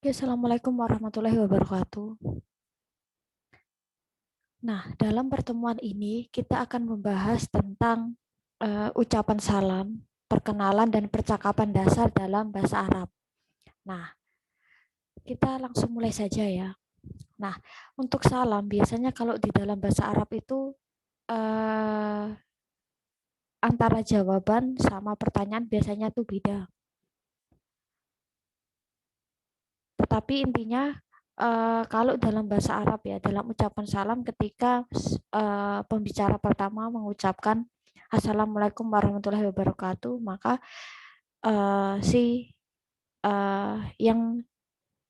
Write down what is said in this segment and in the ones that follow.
Oke, Assalamualaikum warahmatullahi wabarakatuh. Nah, dalam pertemuan ini kita akan membahas tentang ucapan salam, perkenalan, dan percakapan dasar dalam bahasa Arab. Nah, kita langsung mulai saja ya. Nah, untuk salam biasanya kalau di dalam bahasa Arab itu eh, antara jawaban sama pertanyaan biasanya tuh beda. Tetapi intinya kalau dalam bahasa Arab ya, dalam ucapan salam ketika pembicara pertama mengucapkan Assalamualaikum warahmatullahi wabarakatuh, maka si yang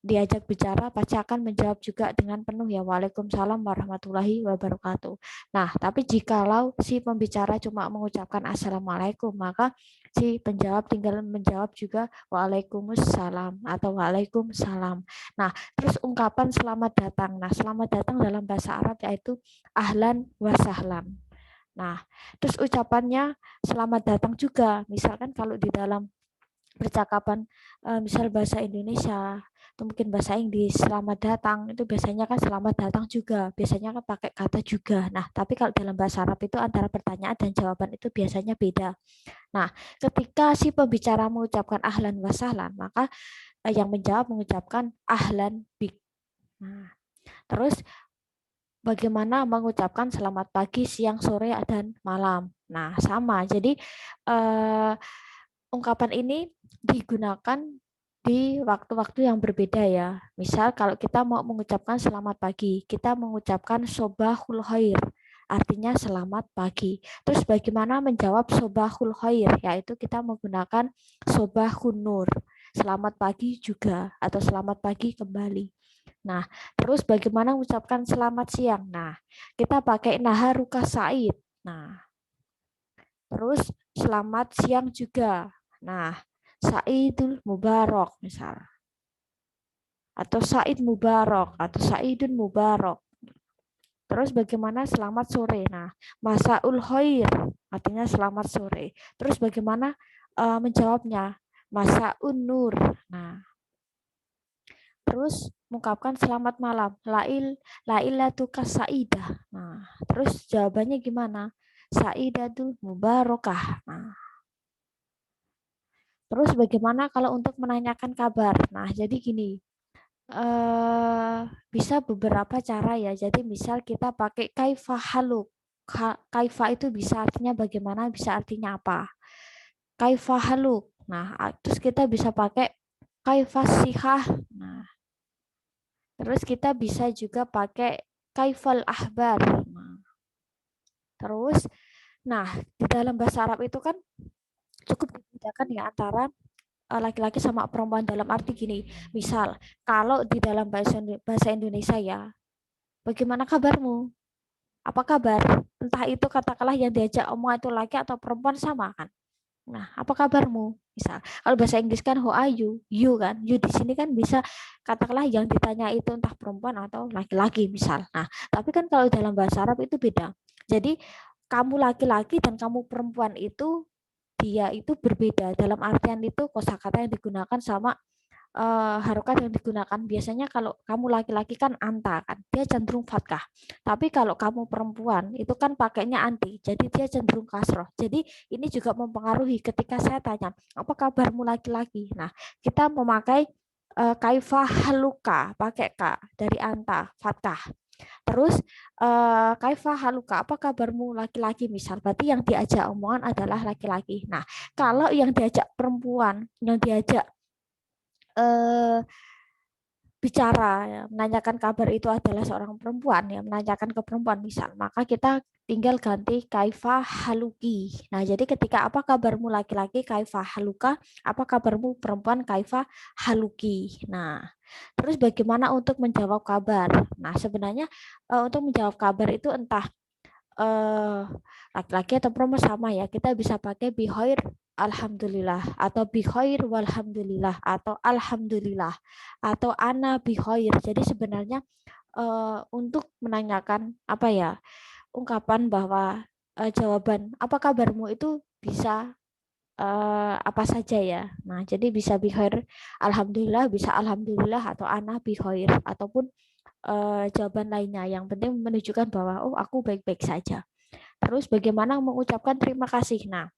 diajak bicara pasti akan menjawab juga dengan penuh ya Waalaikumsalam warahmatullahi wabarakatuh. Nah, tapi jikalau si pembicara cuma mengucapkan Assalamualaikum, maka si penjawab tinggal menjawab juga Waalaikumsalam atau Waalaikumsalam. Nah, terus ungkapan selamat datang. Nah, selamat datang dalam bahasa Arab yaitu ahlan wa sahlan. Nah, terus ucapannya selamat datang juga. Misalkan kalau di dalam percakapan misal bahasa Indonesia atau mungkin bahasa Inggris selamat datang itu biasanya kan selamat datang juga biasanya kan pakai kata juga. Nah, tapi kalau dalam bahasa Arab itu antara pertanyaan dan jawaban itu biasanya beda. Nah, ketika si pembicara mengucapkan ahlan wa sahlan, maka yang menjawab mengucapkan ahlan bik. Nah, terus bagaimana mengucapkan selamat pagi, siang, sore, dan malam. Nah, sama. Jadi ungkapan ini digunakan di waktu-waktu yang berbeda ya. Misal kalau kita mau mengucapkan selamat pagi, kita mengucapkan sobahul khair, artinya selamat pagi. Terus bagaimana menjawab sobahul khair, yaitu kita menggunakan sobahun nur, selamat pagi juga atau selamat pagi kembali. Nah, terus bagaimana mengucapkan selamat siang? Nah, kita pakai naharuka said. Nah, terus selamat siang juga. Nah, Saidul Mubarak misal. Atau Said Mubarak atau Saidun Mubarak. Terus bagaimana selamat sore? Nah, Masaul Khair artinya selamat sore. Terus bagaimana menjawabnya? Masaun Nur. Nah, terus mengungkapkan selamat malam. Lailatuka Saidah. Nah, terus jawabannya gimana? Saidatul Mubarakah. Nah, terus bagaimana kalau untuk menanyakan kabar? Nah, jadi gini, bisa beberapa cara ya. Jadi misal kita pakai kaifa haluk. Kaifa itu bisa artinya bagaimana, bisa artinya apa. Kaifa haluk. Nah, terus kita bisa pakai kaifa sihah. Nah, terus kita bisa juga pakai kaifal ahbar. Nah, terus, nah di dalam bahasa Arab itu kan cukup dibedakan ya antara laki-laki sama perempuan dalam arti gini. Misal, kalau di dalam bahasa Indonesia ya, bagaimana kabarmu? Apa kabar? Entah itu katakanlah yang diajak omong itu laki atau perempuan sama kan. Nah, apa kabarmu? Misal, kalau bahasa Inggris kan how are you? You kan. You di sini kan bisa katakanlah yang ditanya itu entah perempuan atau laki-laki misal. Nah, tapi kan kalau dalam bahasa Arab itu beda. Jadi, kamu laki-laki dan kamu perempuan itu dia itu berbeda dalam artian itu kosakata yang digunakan sama harokat yang digunakan biasanya kalau kamu laki-laki kan anta kan dia cenderung fathah tapi kalau kamu perempuan itu kan pakainya anti jadi dia cenderung kasroh jadi ini juga mempengaruhi ketika saya tanya apa kabarmu laki-laki nah kita memakai kaifa haluka pakai k dari anta fathah terus kaifa haluka apa kabarmu laki-laki misal berarti yang diajak omongan adalah laki-laki nah kalau yang diajak perempuan yang diajak eh, bicara ya, menanyakan kabar itu adalah seorang perempuan ya menanyakan ke perempuan misal maka kita tinggal ganti kaifa haluki nah jadi ketika apa kabarmu laki-laki kaifa haluka apa kabarmu perempuan kaifa haluki nah terus bagaimana untuk menjawab kabar nah sebenarnya untuk menjawab kabar itu entah eh, laki-laki atau perempuan sama ya kita bisa pakai bihoir alhamdulillah atau bihoir walhamdulillah atau alhamdulillah atau ana bihoir jadi sebenarnya untuk menanyakan apa ya ungkapan bahwa jawaban apa kabarmu itu bisa apa saja ya. Nah, jadi bisa bikhair alhamdulillah, bisa alhamdulillah atau ana bikhair ataupun jawaban lainnya. Yang penting menunjukkan bahwa oh aku baik-baik saja. Terus bagaimana mengucapkan terima kasih. Nah,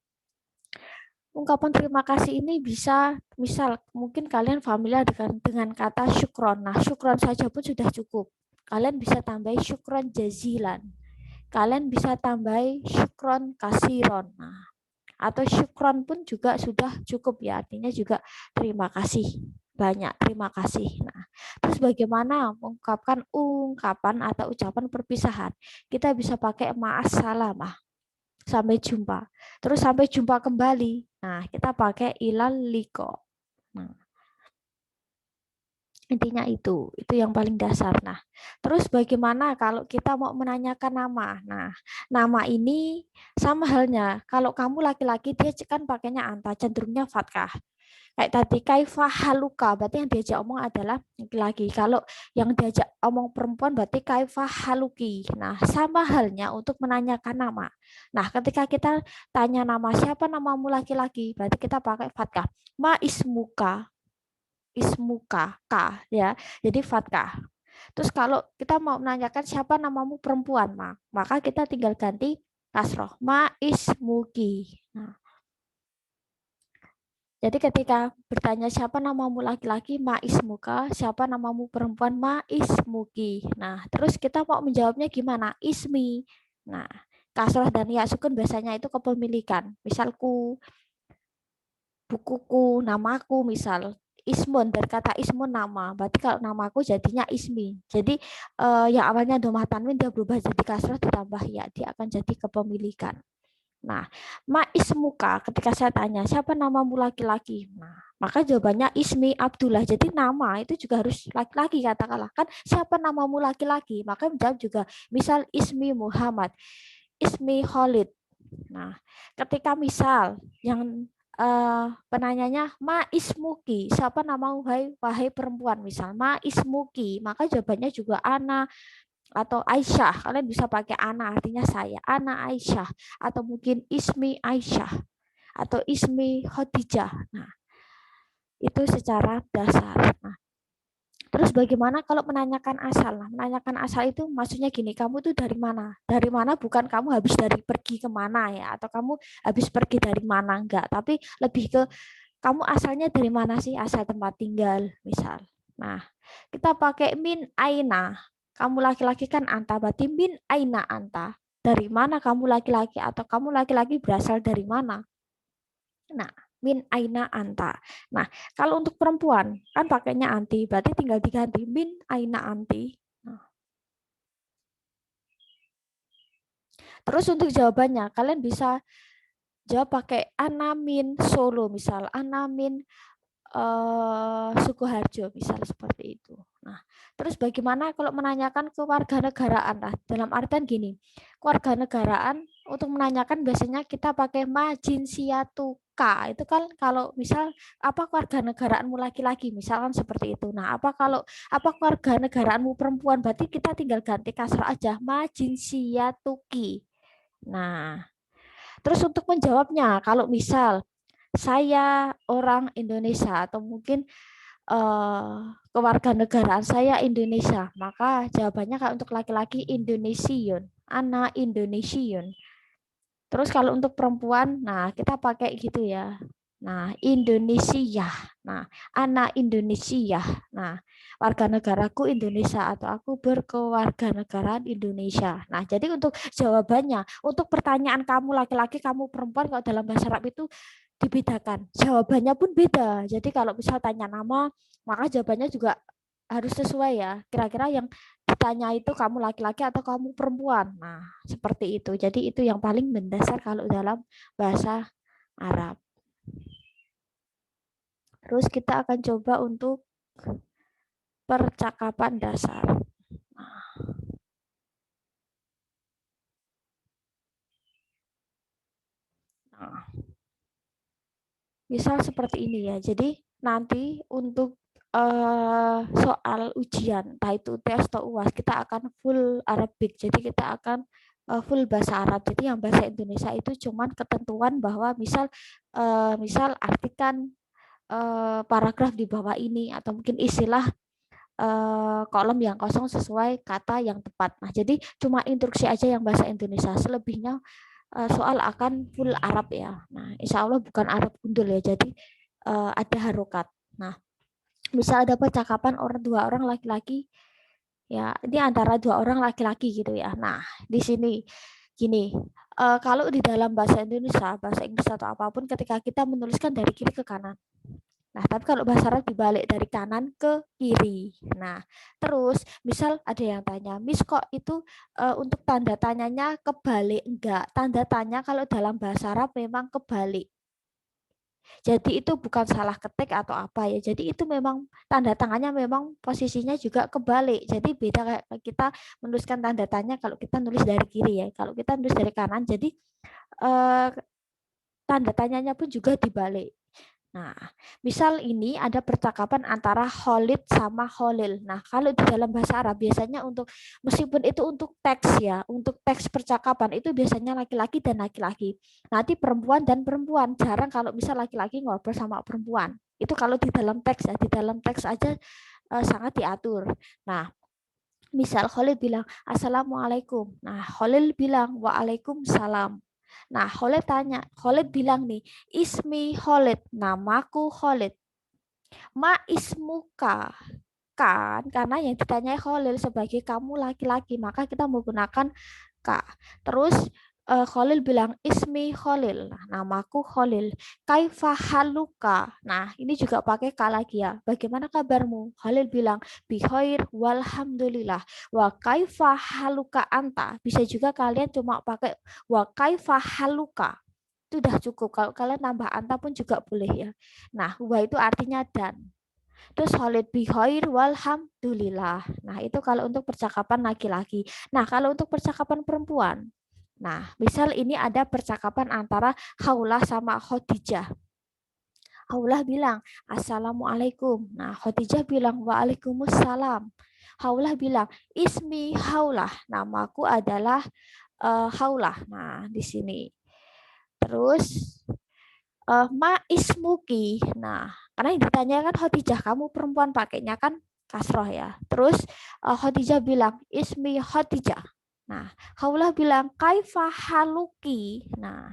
ungkapan terima kasih ini bisa misal mungkin kalian familiar dengan kata syukron. Nah, syukron saja pun sudah cukup. Kalian bisa tambah syukron jazilan. Kalian bisa tambah syukron kasiron. Nah, atau syukron pun juga sudah cukup ya, artinya juga terima kasih banyak, terima kasih. Nah, terus bagaimana mengungkapkan ungkapan atau ucapan perpisahan? Kita bisa pakai ma'assalamah, sampai jumpa. Terus sampai jumpa kembali. Nah, kita pakai ilal liko. Nah, intinya itu yang paling dasar. Nah, terus bagaimana kalau kita mau menanyakan nama? Nah, nama ini sama halnya. Kalau kamu laki-laki, dia kan pakainya anta, cenderungnya fatkah. Kayak tadi, kaifa haluka, berarti yang diajak omong adalah laki-laki. Kalau yang diajak omong perempuan, berarti kaifa haluki. Nah, sama halnya untuk menanyakan nama. Nah, ketika kita tanya nama, siapa namamu laki-laki? Berarti kita pakai fatkah. Ma ismuka, ismuka k ya, jadi fatkah. Terus kalau kita mau menanyakan siapa namamu perempuan, maka kita tinggal ganti kasroh, ma ismuki. Nah, jadi ketika bertanya siapa namamu laki-laki, ma ismuka, siapa namamu perempuan, ma ismuki. Nah, terus kita mau menjawabnya gimana? Ismi. Nah, kasroh dan ya sukun biasanya itu kepemilikan. Misalku, bukuku, namaku misal. Ismun, dari kata ismun nama. Berarti kalau namaku jadinya ismi. Jadi yang awalnya domah tanwin dia berubah jadi kasroh ditambah ya. Dia akan jadi kepemilikan. Nah, ma ismuka ketika saya tanya siapa namamu laki-laki. Nah, maka jawabannya ismi Abdullah. Jadi nama itu juga harus laki-laki katakanlah. Kan siapa namamu laki-laki? Maka menjawab juga misal ismi Muhammad, ismi Khalid. Nah, ketika misal yang penanyanya ma ismuki, siapa namamu wahai perempuan misal ma ismuki, maka jawabannya juga ana atau Aisyah. Kalian bisa pakai ana artinya saya, ana Aisyah atau mungkin ismi Aisyah atau ismi Khadijah. Nah, itu secara dasar. Nah, terus bagaimana kalau menanyakan asal? Nah, menanyakan asal itu maksudnya gini, kamu tuh dari mana? Dari mana bukan kamu habis dari pergi kemana ya, atau kamu habis pergi dari mana, enggak. Tapi lebih ke kamu asalnya dari mana sih, asal tempat tinggal misal. Nah, kita pakai min aina. Kamu laki-laki kan anta, berarti min aina anta. Dari mana kamu laki-laki atau kamu laki-laki berasal dari mana? Nah, min aina anta. Nah, kalau untuk perempuan kan pakainya anti, berarti tinggal diganti min aina anti. Nah, terus untuk jawabannya, kalian bisa jawab pakai anamin Solo misal, anamin Sukoharjo misal seperti itu. Nah, terus bagaimana kalau menanyakan kewarganegaraan? Nah, dalam artian gini, kewarganegaraan untuk menanyakan biasanya kita pakai majinsiatuka. Itu kan kalau misal apa kewarganegaraanmu laki-laki, misalkan seperti itu. Nah, apa kewarganegaraanmu perempuan? Berarti kita tinggal ganti kasrah aja majinsiatuki. Nah, terus untuk menjawabnya, kalau misal saya orang Indonesia atau mungkin kewarganegaraan saya Indonesia, maka jawabannya kalau untuk laki-laki Indonesian, anak Indonesian. Terus kalau untuk perempuan, nah kita pakai gitu ya. Nah, Indonesia. Nah, anak Indonesia. Nah, warga negaraku Indonesia atau aku berkewarganegaraan Indonesia. Nah, jadi untuk jawabannya, untuk pertanyaan kamu laki-laki, kamu perempuan, kalau dalam bahasa Arab itu dibedakan. Jawabannya pun beda. Jadi kalau misal tanya nama, maka jawabannya juga harus sesuai ya. Kira-kira yang ditanya itu kamu laki-laki atau kamu perempuan. Nah, seperti itu. Jadi itu yang paling mendasar kalau dalam bahasa Arab. Terus kita akan coba untuk percakapan dasar. Nah, misal seperti ini ya. Jadi nanti untuk soal ujian, entah itu tes atau UAS, kita akan full Arabic. Jadi kita akan full bahasa Arab. Jadi yang bahasa Indonesia itu cuman ketentuan bahwa misal artikan paragraf di bawah ini atau mungkin istilah kolom yang kosong sesuai kata yang tepat. Nah, jadi cuma instruksi aja yang bahasa Indonesia. Selebihnya soal akan full Arab ya. Nah, insya Allah bukan Arab gundul ya. Jadi ada harokat. Nah, bisa ada percakapan dua orang laki-laki ya. Ini antara dua orang laki-laki gitu ya. Nah, di sini gini. Kalau di dalam bahasa Indonesia, bahasa Inggris atau apapun, ketika kita menuliskan dari kiri ke kanan. Nah, tapi kalau bahasa Arab dibalik dari kanan ke kiri. Nah, terus misal ada yang tanya, Miss kok itu untuk tanda tanyanya kebalik? Enggak, tanda tanya kalau dalam bahasa Arab memang kebalik. Jadi itu bukan salah ketik atau apa ya. Jadi itu memang tanda tangannya memang posisinya juga kebalik. Jadi beda kayak kita menuliskan tanda tanya kalau kita nulis dari kiri ya. Kalau kita nulis dari kanan, jadi tanda tanyanya pun juga dibalik. Nah, misal ini ada percakapan antara Khalid sama Khalil. Nah, kalau di dalam bahasa Arab biasanya meskipun itu untuk teks ya, untuk teks percakapan itu biasanya laki-laki dan laki-laki. Nanti perempuan dan perempuan. Jarang kalau misal laki-laki ngobrol sama perempuan. Itu kalau di dalam teks ya, di dalam teks aja sangat diatur. Nah, misal Khalid bilang Assalamualaikum. Nah, Khalil bilang Waalaikumsalam. Nah, Khalid bilang nih, Ismi Khalid, namaku Khalid. Ma ismuka, kan karena yang ditanyai Khalil sebagai kamu laki-laki, maka kita menggunakan ka. Terus Khalil bilang ismi Khalil, nah, namaku Khalil. Kaifa haluka, nah ini juga pakai ka lagi ya, bagaimana kabarmu? Khalil bilang bikhair walhamdulillah. Wa kaifa haluka anta, bisa juga kalian cuma pakai wa kaifa haluka, itu udah cukup. Kalau kalian tambah anta pun juga boleh ya. Nah, wa itu artinya dan. Terus Khalid bikhair walhamdulillah. Nah, itu kalau untuk percakapan laki-laki. Nah, kalau untuk percakapan perempuan. Nah, misal ini ada percakapan antara Haulah sama Khadijah. Haulah bilang, Assalamualaikum. Nah, Khadijah bilang, Waalaikumsalam. Haulah bilang, Ismi Haulah. Namaku adalah Haulah. Nah, di sini. Terus ma ismuki. Nah, karena yang ditanyakan Khadijah, kamu perempuan, pakainya kan kasroh ya. Terus Khadijah bilang ismi Khadijah. Nah, Khawlah bilang kaifa haluki. Nah,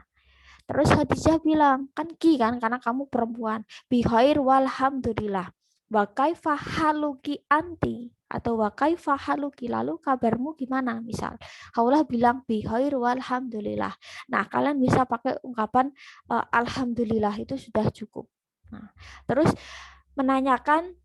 terus Khadijah bilang kan ki kan karena kamu perempuan. Bihair walhamdulillah. Wa kaifa haluki anti atau wa kaifa haluki, lalu kabarmu gimana? Misal Khawlah bilang bihair walhamdulillah. Nah, kalian bisa pakai ungkapan alhamdulillah, itu sudah cukup. Nah, terus menanyakan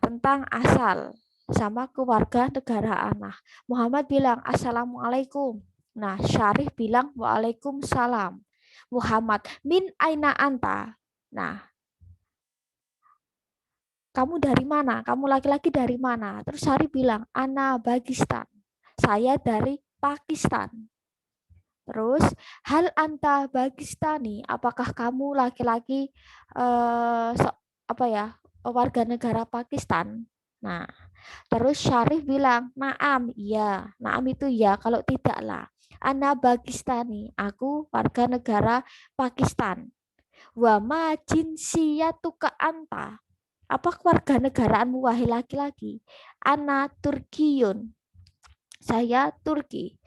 tentang asal sama keluarga negaraan. Nah, Muhammad bilang assalamualaikum. Nah, Syarif bilang waalaikumsalam. Muhammad, min aina anta. Nah, kamu dari mana? Kamu laki-laki dari mana? Terus Syarif bilang, ana Pakistan. Saya dari Pakistan. Terus, hal anta Pakistani? Apakah kamu laki-laki warga negara Pakistan? Nah, terus Syarif bilang, naam, iya. Naam itu ya, kalau tidaklah. Ana Pakistani, aku warga negara Pakistan. Wa ma jinsiyatuka anta. Apa keluarga negaraanmu wahai laki-laki? Ana Turkiyun. Saya Turki.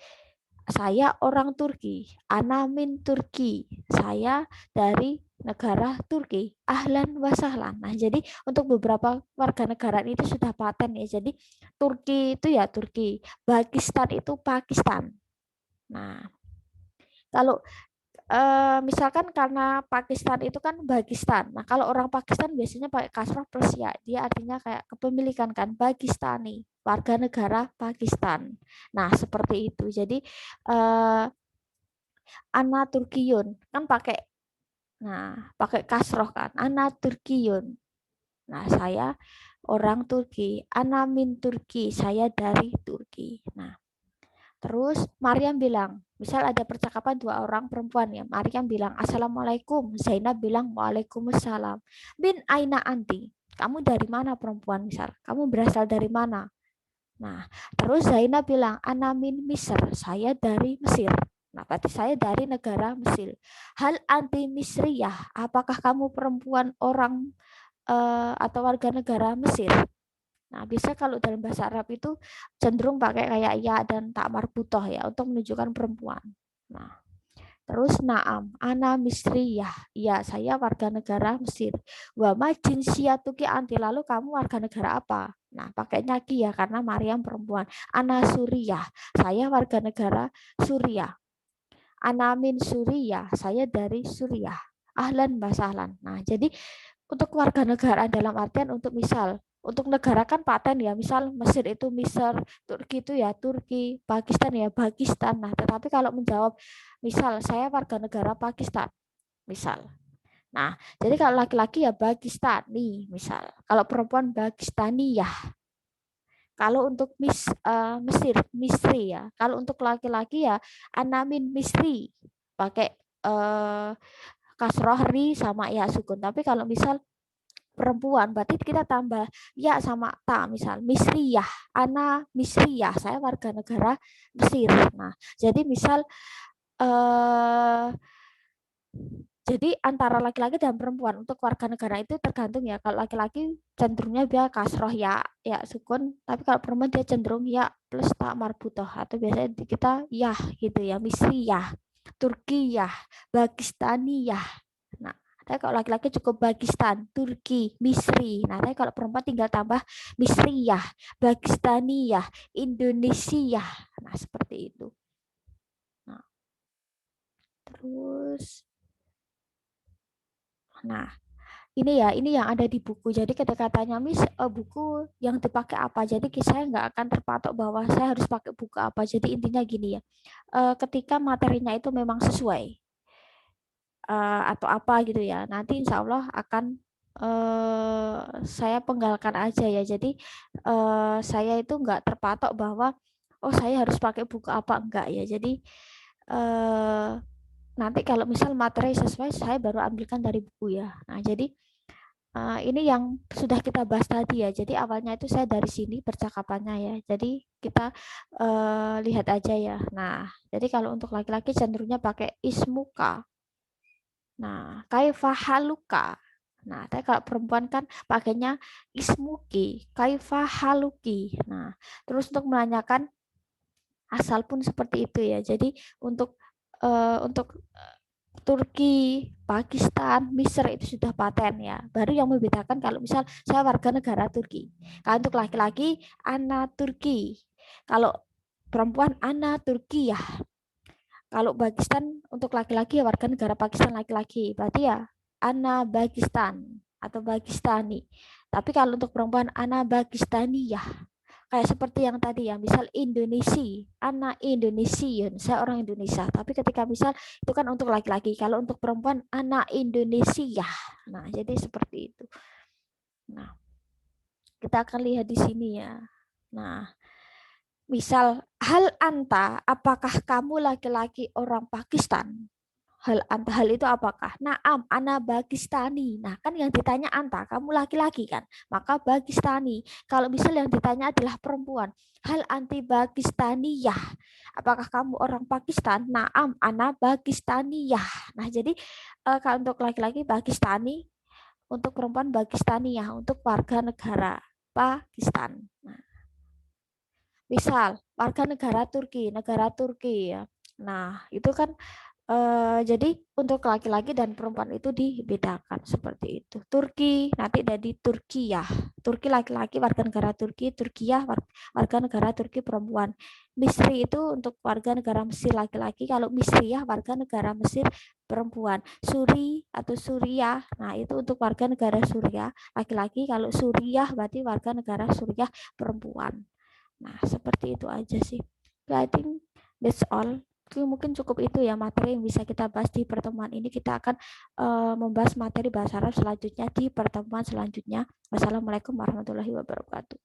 Saya orang Turki. Ana min Turki. Saya dari negara Turki. Ahlan wa sahlan. Nah, jadi untuk beberapa warga negara itu sudah paten ya. Jadi Turki itu ya Turki. Pakistan itu Pakistan. Nah, kalau misalkan karena Pakistan itu kan Pakistan. Nah, kalau orang Pakistan biasanya pakai kasrah plus ya. Dia artinya kayak kepemilikan kan, Pakistani, warga negara Pakistan. Nah, seperti itu. Jadi ana Turkiyun kan pakai kasroh kan. Ana Turkiyun. Nah, saya orang Turki. Ana min Turki, saya dari Turki. Nah, terus Maryam bilang, misal ada percakapan dua orang perempuan ya. Maryam bilang, Assalamualaikum. Zainab bilang, Waalaikumsalam. Bin aina anti. Kamu dari mana perempuan misal? Kamu berasal dari mana? Nah, terus Zainab bilang, ana min Misr, saya dari Mesir. Nah, berarti saya dari negara Mesir. Hal anti Misriyah, apakah kamu perempuan orang atau warga negara Mesir? Nah, bisa kalau dalam bahasa Arab itu cenderung pakai kayak ya dan tak marbutoh ya untuk menunjukkan perempuan. Nah, terus naam, ana misriyah. Ya, saya warga negara Mesir. Wa ma jinsiyatuki anti, lalu kamu warga negara apa? Nah, pakainya ki ya karena Maryam perempuan. Ana Suriah. Saya warga negara Suriah. Ana min Suriah. Saya dari Suriah. Ahlan basahlan. Nah, jadi untuk warga negara dalam artian untuk misal untuk negara kan paten ya, misal Mesir itu Mesir, Turki itu ya Turki, Pakistan ya Pakistan. Nah, tetapi kalau menjawab misal saya warga negara Pakistan, misal. Nah, jadi kalau laki-laki ya Pakistani, misal. Kalau perempuan Pakistani ya. Kalau untuk Mesir, Misri ya. Kalau untuk laki-laki ya Anamin Misri, pakai kasroh ri sama ya sukun. Tapi kalau misal perempuan berarti kita tambah ya sama ta, misal misriyah, ana misriyah, saya warga negara Mesir. Nah, jadi misal jadi antara laki-laki dan perempuan untuk warga negara itu tergantung ya. Kalau laki-laki cenderungnya dia kasroh ya ya sukun, tapi kalau perempuan dia cenderung ya plus tak marbutoh atau biasanya kita ya gitu ya, misriyah, turkiyah, pakistaniyah. Nah, tapi kalau laki-laki cukup Pakistan, Turki, Misri. Nah, tapi kalau perempuan tinggal tambah Misriyah, Pakistaniyah, Indonesia. Nah, seperti itu. Nah, terus, nah ini yang ada di buku. Jadi ketika tanya Miss, buku yang dipakai apa? Jadi saya nggak akan terpatok bahwa saya harus pakai buku apa. Jadi intinya gini ya, ketika materinya itu memang sesuai atau apa gitu ya, nanti insya Allah akan saya penggalkan aja ya. Jadi saya itu nggak terpatok bahwa oh saya harus pakai buku apa enggak ya. Jadi eh, nanti kalau misal materi sesuai saya baru ambilkan dari buku ya. Nah jadi ini yang sudah kita bahas tadi ya. Jadi awalnya itu saya dari sini percakapannya ya. Jadi kita lihat aja ya. Nah jadi kalau untuk laki-laki cenderungnya pakai ismuka. Nah, kaifa haluka. Nah, tapi kalau perempuan kan pakainya ismuki, kaifa haluki. Nah, terus untuk menanyakan asal pun seperti itu ya. Jadi untuk Turki, Pakistan, Mesir itu sudah paten ya. Baru yang membedakan kalau misal saya warga negara Turki. Kalau untuk laki-laki ana Turki. Kalau perempuan ana Turki ya. Kalau Pakistan untuk laki-laki ya warga negara Pakistan laki-laki. Berarti ya Ana Pakistan atau Pakistani. Tapi kalau untuk perempuan Ana Pakistani ya. Kayak seperti yang tadi ya, misal Indonesia, Ana Indonesian, saya orang Indonesia. Tapi ketika misal itu kan untuk laki-laki, kalau untuk perempuan Ana Indonesia. Nah, jadi seperti itu. Nah, kita akan lihat di sini ya. Nah, misal hal anta, apakah kamu laki-laki orang Pakistan? Hal anta, hal itu apakah? Naam, ana Pakistani. Nah, kan yang ditanya anta, kamu laki-laki kan? Maka Pakistani. Kalau misal yang ditanya adalah perempuan, hal anti Pakistaniyah. Apakah kamu orang Pakistan? Naam, ana Pakistaniyah. Nah, jadi kalau untuk laki-laki Pakistani, untuk perempuan Pakistaniyah, untuk warga negara Pakistan. Nah, misal warga negara Turki ya. Nah, itu kan jadi untuk laki-laki dan perempuan itu dibedakan seperti itu. Turki nanti dari Turkiya. Turki laki-laki warga negara Turki, Turkiya warga negara Turki perempuan. Misri itu untuk warga negara Mesir laki-laki, kalau Misriyah warga negara Mesir perempuan. Suri atau Suriah, nah itu untuk warga negara Suriah laki-laki, kalau Suriah berarti warga negara Suriah perempuan. Nah, seperti itu aja sih. I think that's all. Mungkin cukup itu ya materi yang bisa kita bahas di pertemuan ini. Kita akan membahas materi bahasa Arab selanjutnya di pertemuan selanjutnya. Wassalamualaikum warahmatullahi wabarakatuh.